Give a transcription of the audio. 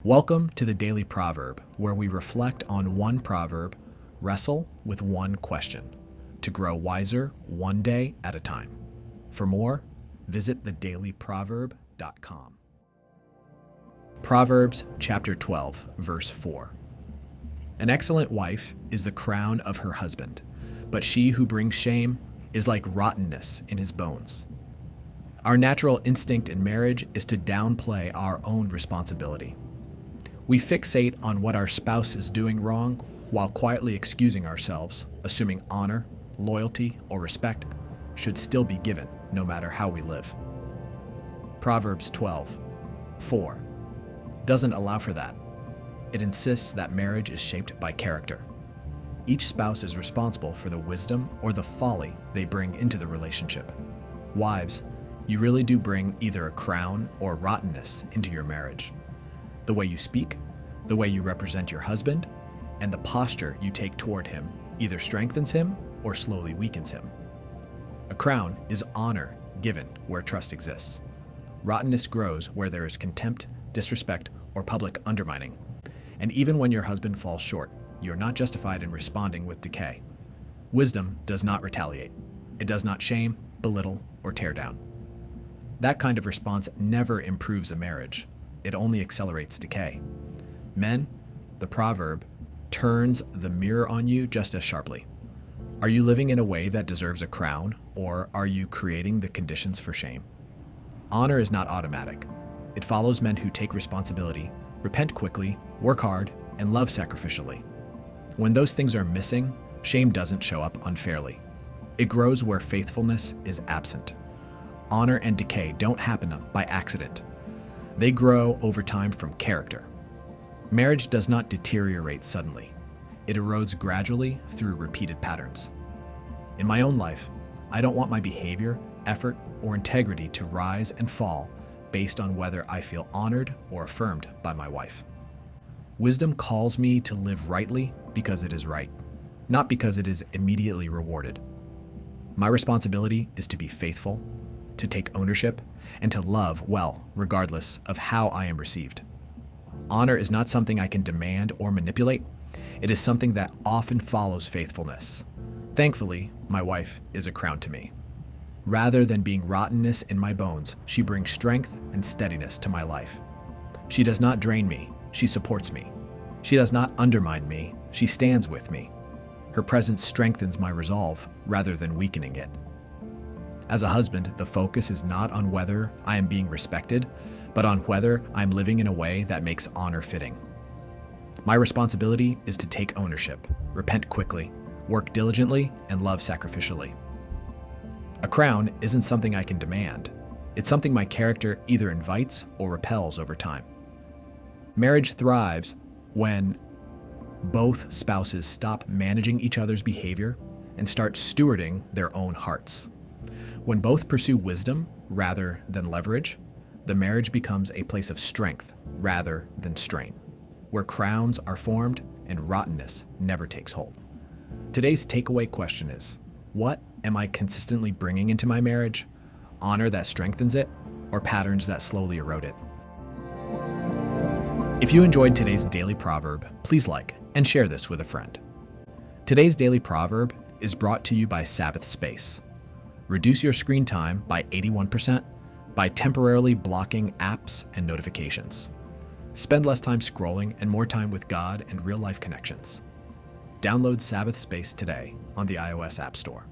Welcome to the Daily Proverb, where we reflect on one proverb, wrestle with one question, to grow wiser one day at a time. For more, visit thedailyproverb.com. Proverbs chapter 12, verse 4. An excellent wife is the crown of her husband, but she who brings shame is like rottenness in his bones. Our natural instinct in marriage is to downplay our own responsibility. We fixate on what our spouse is doing wrong while quietly excusing ourselves, assuming honor, loyalty, or respect should still be given no matter how we live. Proverbs 12, 4 doesn't allow for that. It insists that marriage is shaped by character. Each spouse is responsible for the wisdom or the folly they bring into the relationship. Wives, you really do bring either a crown or rottenness into your marriage. The way you speak, the way you represent your husband, and the posture you take toward him either strengthens him or slowly weakens him. A crown is honor given where trust exists. Rottenness grows where there is contempt, disrespect, or public undermining. And even when your husband falls short, you are not justified in responding with decay. Wisdom does not retaliate. It does not shame, belittle, or tear down. That kind of response never improves a marriage. It only accelerates decay. Men, the proverb turns the mirror on you just as sharply. Are you living in a way that deserves a crown, or are you creating the conditions for shame? Honor is not automatic. It follows men who take responsibility, repent quickly, work hard, and love sacrificially. When those things are missing, shame doesn't show up unfairly. It grows where faithfulness is absent. Honor and decay don't happen by accident. They grow over time from character. Marriage does not deteriorate suddenly. It erodes gradually through repeated patterns. In my own life, I don't want my behavior, effort, or integrity to rise and fall based on whether I feel honored or affirmed by my wife. Wisdom calls me to live rightly because it is right, not because it is immediately rewarded. My responsibility is to be faithful, to take ownership, and to love well regardless of how I am received. Honor is not something I can demand or manipulate. It is something that often follows faithfulness. Thankfully, my wife is a crown to me. Rather than being rottenness in my bones, she brings strength and steadiness to my life. She does not drain me, she supports me. She does not undermine me, she stands with me. Her presence strengthens my resolve rather than weakening it. As a husband, the focus is not on whether I am being respected, but on whether I'm living in a way that makes honor fitting. My responsibility is to take ownership, repent quickly, work diligently, and love sacrificially. A crown isn't something I can demand. It's something my character either invites or repels over time. Marriage thrives when both spouses stop managing each other's behavior and start stewarding their own hearts. When both pursue wisdom rather than leverage, the marriage becomes a place of strength rather than strain, where crowns are formed and rottenness never takes hold. Today's takeaway question is, what am I consistently bringing into my marriage? Honor that strengthens it, or patterns that slowly erode it? If you enjoyed today's Daily Proverb, please like and share this with a friend. Today's Daily Proverb is brought to you by Sabbath Space. Reduce your screen time by 81% by temporarily blocking apps and notifications. Spend less time scrolling and more time with God and real-life connections. Download Sabbath Space today on the iOS App Store.